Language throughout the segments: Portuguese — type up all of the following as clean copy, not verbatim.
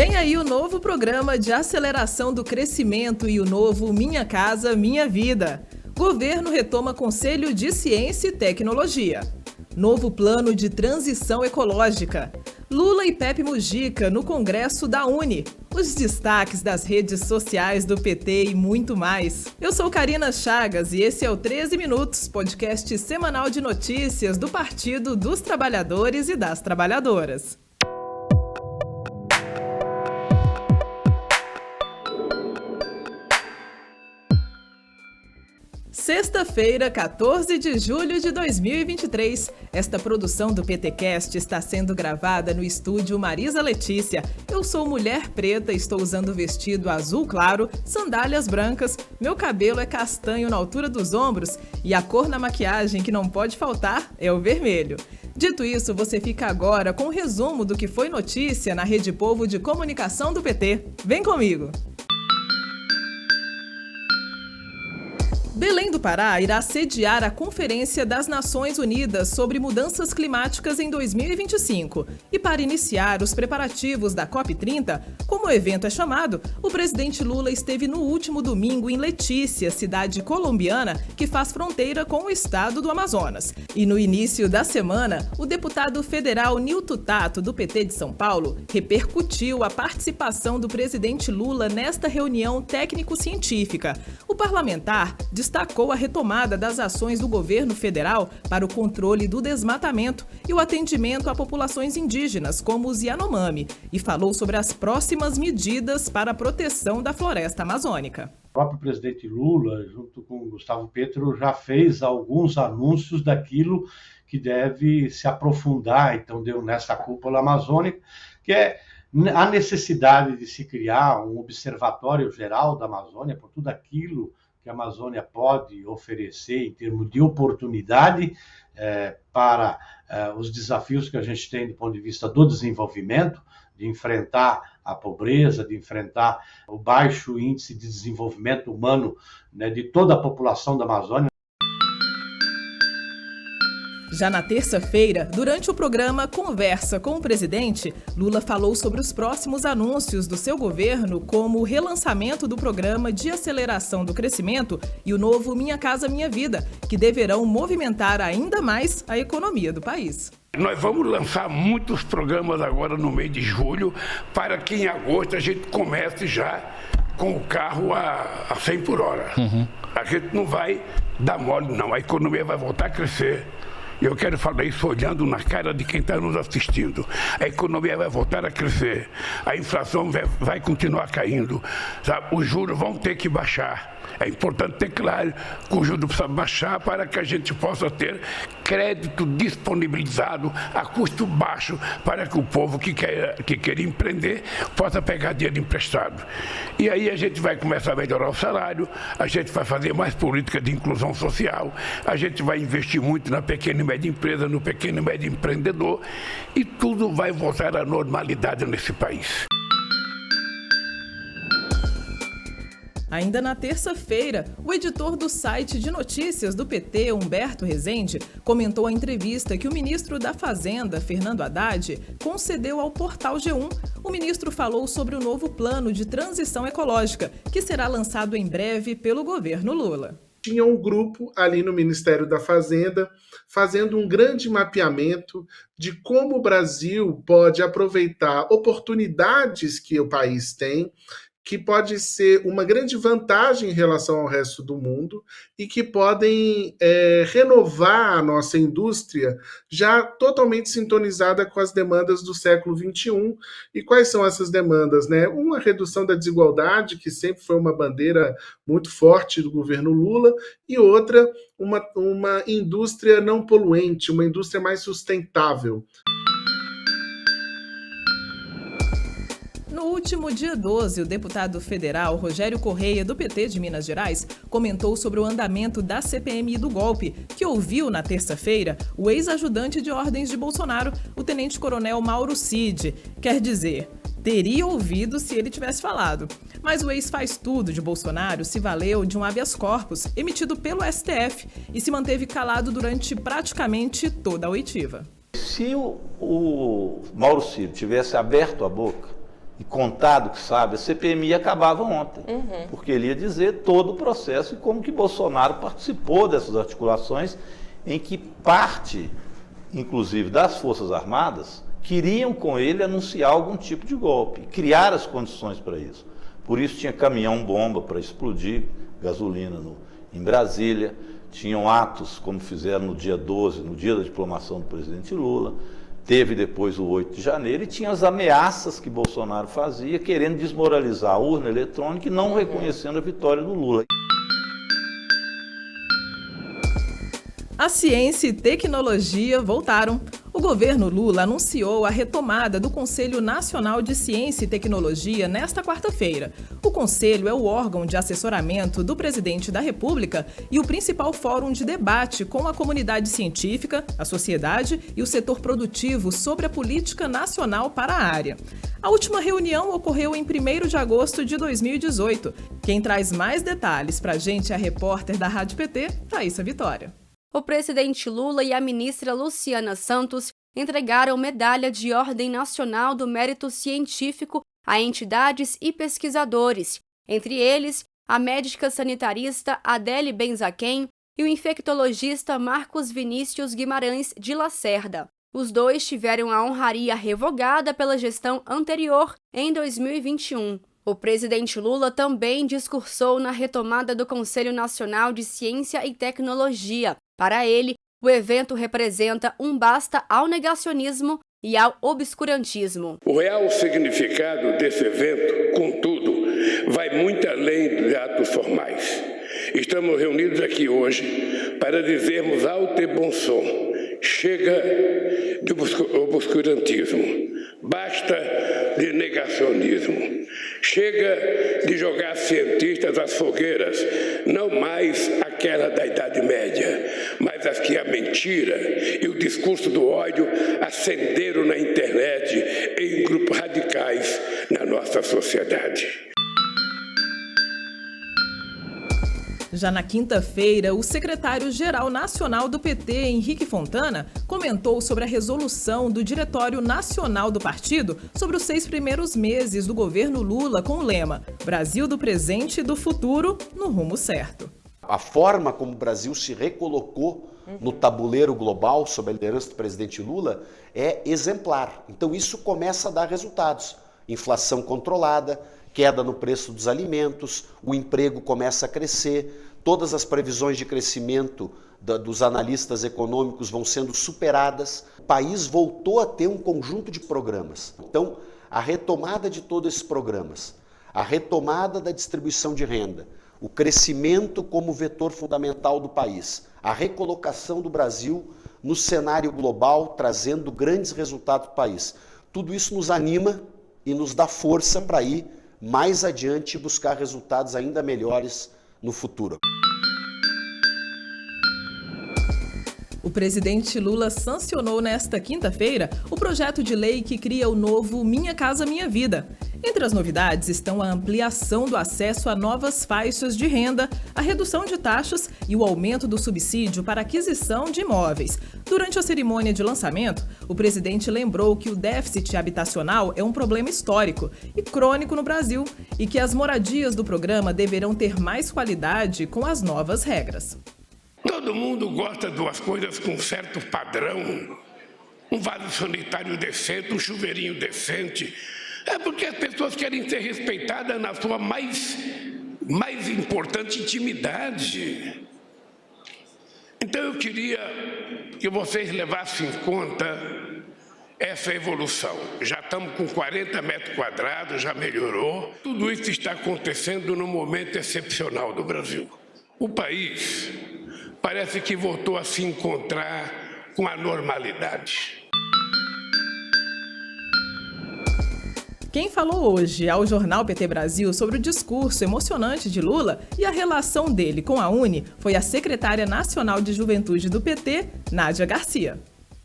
Vem aí o novo programa de aceleração do crescimento e o novo Minha Casa Minha Vida. Governo retoma Conselho de Ciência e Tecnologia. Novo plano de transição ecológica. Lula e Pepe Mujica no Congresso da UNE. Os destaques das redes sociais do PT e muito mais. Eu sou Karina Chagas e esse é o 13 Minutos, podcast semanal de notícias do Partido dos Trabalhadores e das Trabalhadoras. Sexta-feira, 14 de julho de 2023. Esta produção do PTcast está sendo gravada no estúdio Marisa Letícia. Eu sou mulher preta, estou usando vestido azul claro, sandálias brancas, meu cabelo é castanho na altura dos ombros e a cor na maquiagem que não pode faltar é o vermelho. Dito isso, você fica agora com um resumo do que foi notícia na Rede Povo de Comunicação do PT. Vem comigo! Belém do Pará irá sediar a Conferência das Nações Unidas sobre Mudanças Climáticas em 2025. E para iniciar os preparativos da COP30, como o evento é chamado, o presidente Lula esteve no último domingo em Letícia, cidade colombiana que faz fronteira com o estado do Amazonas. E no início da semana, o deputado federal Nilton Tato, do PT de São Paulo, repercutiu a participação do presidente Lula nesta reunião técnico-científica. O parlamentar destacou a retomada das ações do governo federal para o controle do desmatamento e o atendimento a populações indígenas, como os Yanomami, e falou sobre as próximas medidas para a proteção da floresta amazônica. O próprio presidente Lula, junto com Gustavo Petro, já fez alguns anúncios daquilo que deve se aprofundar, então deu nessa cúpula amazônica, que é a necessidade de se criar um observatório geral da Amazônia por tudo aquilo que a Amazônia pode oferecer em termos de oportunidade para os desafios que a gente tem do ponto de vista do desenvolvimento, de enfrentar a pobreza, de enfrentar o baixo índice de desenvolvimento humano, né, de toda a população da Amazônia. Já na terça-feira, durante o programa Conversa com o Presidente, Lula falou sobre os próximos anúncios do seu governo, como o relançamento do Programa de Aceleração do Crescimento e o novo Minha Casa Minha Vida, que deverão movimentar ainda mais a economia do país. Nós vamos lançar muitos programas agora no mês de julho, para que em agosto a gente comece já com o carro a 100 por hora. A gente não vai dar mole, não. A economia vai voltar a crescer. E eu quero falar isso olhando na cara de quem está nos assistindo. A economia vai voltar a crescer, a inflação vai continuar caindo, sabe? Os juros vão ter que baixar. É importante ter claro que o juro precisa baixar para que a gente possa ter crédito disponibilizado a custo baixo para que o povo que quer empreender possa pegar dinheiro emprestado. E aí a gente vai começar a melhorar o salário, a gente vai fazer mais política de inclusão social, a gente vai investir muito na pequena e média empresa, no pequeno e médio empreendedor, e tudo vai voltar à normalidade nesse país. Ainda na terça-feira, o editor do site de notícias do PT, Humberto Rezende, comentou a entrevista que o ministro da Fazenda, Fernando Haddad, concedeu ao portal G1. O ministro falou sobre o novo plano de transição ecológica, que será lançado em breve pelo governo Lula. Tinha um grupo ali no Ministério da Fazenda fazendo um grande mapeamento de como o Brasil pode aproveitar oportunidades que o país tem, que pode ser uma grande vantagem em relação ao resto do mundo e que podem renovar a nossa indústria já totalmente sintonizada com as demandas do século XXI. E quais são essas demandas, né? Uma redução da desigualdade, que sempre foi uma bandeira muito forte do governo Lula, e outra, uma indústria não poluente, uma indústria mais sustentável. No último dia 12, o deputado federal Rogério Correia, do PT de Minas Gerais, comentou sobre o andamento da CPMI do golpe, que ouviu na terça-feira o ex-ajudante de ordens de Bolsonaro, o tenente-coronel Mauro Cid. Quer dizer, teria ouvido se ele tivesse falado. Mas o ex-faz-tudo de Bolsonaro se valeu de um habeas corpus emitido pelo STF e se manteve calado durante praticamente toda a oitiva. Se o Mauro Cid tivesse aberto a boca e contado que sabe, a CPMI acabava ontem, porque ele ia dizer todo o processo e como que Bolsonaro participou dessas articulações em que parte, inclusive das Forças Armadas, queriam com ele anunciar algum tipo de golpe, criar as condições para isso. Por isso tinha caminhão-bomba para explodir gasolina em Brasília, tinham atos como fizeram no dia 12, no dia da diplomação do presidente Lula, teve depois o 8 de janeiro e tinha as ameaças que Bolsonaro fazia, querendo desmoralizar a urna eletrônica e não reconhecendo a vitória do Lula. A ciência e tecnologia voltaram. O governo Lula anunciou a retomada do Conselho Nacional de Ciência e Tecnologia nesta quarta-feira. O Conselho é o órgão de assessoramento do presidente da República e o principal fórum de debate com a comunidade científica, a sociedade e o setor produtivo sobre a política nacional para a área. A última reunião ocorreu em 1º de agosto de 2018. Quem traz mais detalhes para a gente é a repórter da Rádio PT, Thaísa Vitória. O presidente Lula e a ministra Luciana Santos entregaram medalha de Ordem Nacional do Mérito Científico a entidades e pesquisadores, entre eles a médica sanitarista Adele Benzaquem e o infectologista Marcos Vinícius Guimarães de Lacerda. Os dois tiveram a honraria revogada pela gestão anterior em 2021. O presidente Lula também discursou na retomada do Conselho Nacional de Ciência e Tecnologia. Para ele, o evento representa um basta ao negacionismo e ao obscurantismo. O real significado desse evento, contudo, vai muito além dos atos formais. Estamos reunidos aqui hoje para dizermos alto e bom som: chega de obscurantismo. Basta de negacionismo. Chega de jogar cientistas às fogueiras, não mais aquela da Idade Média, mas as que a mentira e o discurso do ódio acenderam na internet e em grupos radicais na nossa sociedade. Já na quinta-feira, o secretário-geral nacional do PT, Henrique Fontana, comentou sobre a resolução do Diretório Nacional do partido sobre os 6 primeiros meses do governo Lula com o lema Brasil do presente e do futuro no rumo certo. A forma como o Brasil se recolocou no tabuleiro global sob a liderança do presidente Lula é exemplar. Então isso começa a dar resultados. Inflação controlada, queda no preço dos alimentos, o emprego começa a crescer, todas as previsões de crescimento dos analistas econômicos vão sendo superadas. O país voltou a ter um conjunto de programas. Então, a retomada de todos esses programas, a retomada da distribuição de renda, o crescimento como vetor fundamental do país, a recolocação do Brasil no cenário global, trazendo grandes resultados para o país. Tudo isso nos anima e nos dá força para ir mais adiante e buscar resultados ainda melhores no futuro. O presidente Lula sancionou nesta quinta-feira o projeto de lei que cria o novo Minha Casa Minha Vida. Entre as novidades estão a ampliação do acesso a novas faixas de renda, a redução de taxas e o aumento do subsídio para aquisição de imóveis. Durante a cerimônia de lançamento, o presidente lembrou que o déficit habitacional é um problema histórico e crônico no Brasil e que as moradias do programa deverão ter mais qualidade com as novas regras. Todo mundo gosta de umas coisas com certo padrão. Um vaso sanitário decente, um chuveirinho decente. É porque as pessoas querem ser respeitadas na sua mais importante intimidade. Então eu queria que vocês levassem em conta essa evolução. Já estamos com 40 metros quadrados, já melhorou. Tudo isso está acontecendo num momento excepcional do Brasil. O país parece que voltou a se encontrar com a normalidade. Quem falou hoje ao jornal PT Brasil sobre o discurso emocionante de Lula e a relação dele com a UNE foi a secretária nacional de Juventude do PT, Nádia Garcia.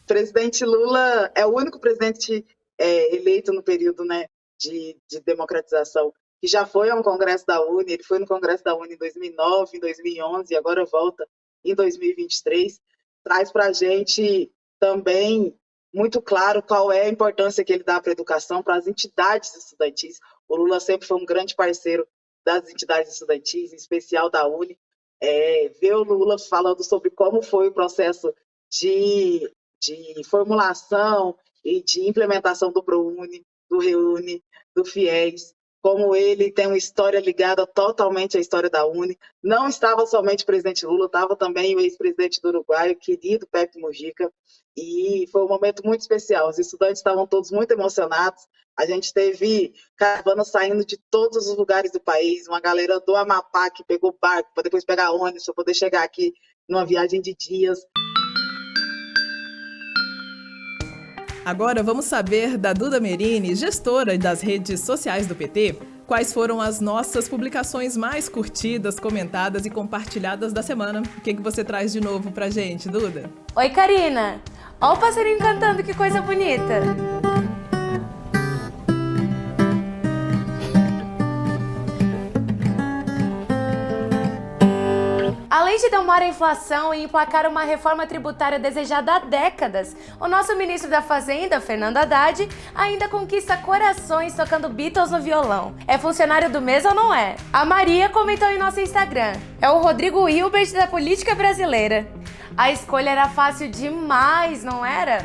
O presidente Lula é o único presidente eleito no período, né, de democratização que já foi a um congresso da UNE. Ele foi no congresso da UNE em 2009, em 2011 e agora volta em 2023. Traz para a gente também muito claro qual é a importância que ele dá para a educação, para as entidades estudantis. O Lula sempre foi um grande parceiro das entidades estudantis, em especial da UNE. Ver o Lula falando sobre como foi o processo de formulação e de implementação do ProUni, do ReUni, do FIES, como ele tem uma história ligada totalmente à história da UNE. Não estava somente o presidente Lula, estava também o ex-presidente do Uruguai, o querido Pepe Mujica, e foi um momento muito especial. Os estudantes estavam todos muito emocionados. A gente teve caravanas saindo de todos os lugares do país, uma galera do Amapá que pegou barco para depois pegar ônibus, para poder chegar aqui numa viagem de dias. Agora vamos saber da Duda Merini, gestora das redes sociais do PT, quais foram as nossas publicações mais curtidas, comentadas e compartilhadas da semana. O que você traz de novo pra gente, Duda? Oi, Karina! Olha o passarinho cantando, que coisa bonita! Além de domar a inflação e emplacar uma reforma tributária desejada há décadas, o nosso ministro da Fazenda, Fernando Haddad, ainda conquista corações tocando Beatles no violão. É funcionário do mês ou não é? A Maria comentou em nosso Instagram. É o Rodrigo Hilbert da política brasileira. A escolha era fácil demais, não era?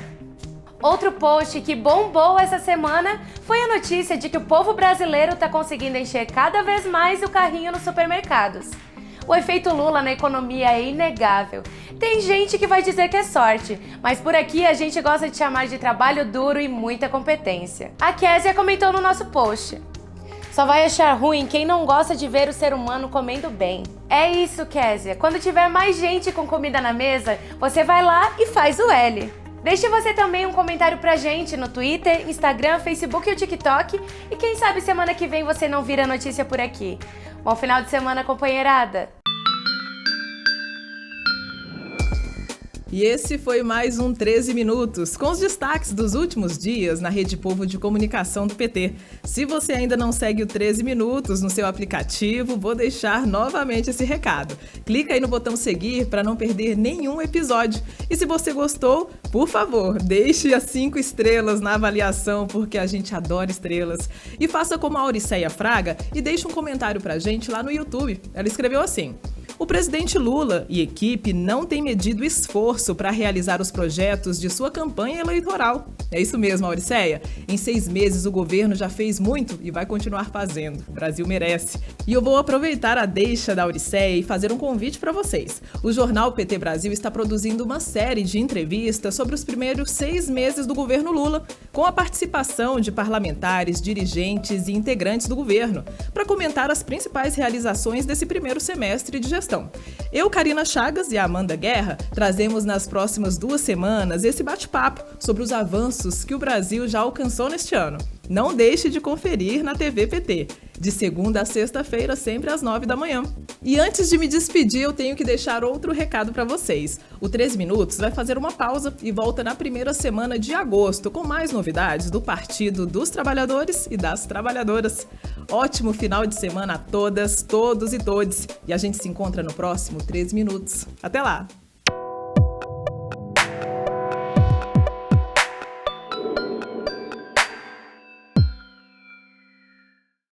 Outro post que bombou essa semana foi a notícia de que o povo brasileiro está conseguindo encher cada vez mais o carrinho nos supermercados. O efeito Lula na economia é inegável. Tem gente que vai dizer que é sorte, mas por aqui a gente gosta de chamar de trabalho duro e muita competência. A Késia comentou no nosso post. Só vai achar ruim quem não gosta de ver o ser humano comendo bem. É isso, Késia. Quando tiver mais gente com comida na mesa, você vai lá e faz o L. Deixe você também um comentário pra gente no Twitter, Instagram, Facebook e o TikTok. E quem sabe semana que vem você não vira notícia por aqui. Bom final de semana, companheirada! E esse foi mais um 13 Minutos, com os destaques dos últimos dias na Rede Povo de Comunicação do PT. Se você ainda não segue o 13 Minutos no seu aplicativo, vou deixar novamente esse recado. Clica aí no botão seguir para não perder nenhum episódio. E se você gostou, por favor, deixe as 5 estrelas na avaliação, porque a gente adora estrelas. E faça como a Auriceia Fraga e deixe um comentário pra gente lá no YouTube. Ela escreveu assim: o presidente Lula e equipe não têm medido esforço para realizar os projetos de sua campanha eleitoral. É isso mesmo, Auriceia. Em 6 meses o governo já fez muito e vai continuar fazendo. O Brasil merece. E eu vou aproveitar a deixa da Auriceia e fazer um convite para vocês. O jornal PT Brasil está produzindo uma série de entrevistas sobre os primeiros 6 meses do governo Lula, com a participação de parlamentares, dirigentes e integrantes do governo, para comentar as principais realizações desse primeiro semestre de gestão. Eu, Karina Chagas e a Amanda Guerra trazemos nas próximas 2 semanas esse bate-papo sobre os avanços que o Brasil já alcançou neste ano. Não deixe de conferir na TV PT, de segunda a sexta-feira, sempre às 9 da manhã. E antes de me despedir, eu tenho que deixar outro recado para vocês. O 13 Minutos vai fazer uma pausa e volta na primeira semana de agosto, com mais novidades do Partido dos Trabalhadores e das Trabalhadoras. Ótimo final de semana a todas, todos e todes. E a gente se encontra no próximo 13 Minutos. Até lá!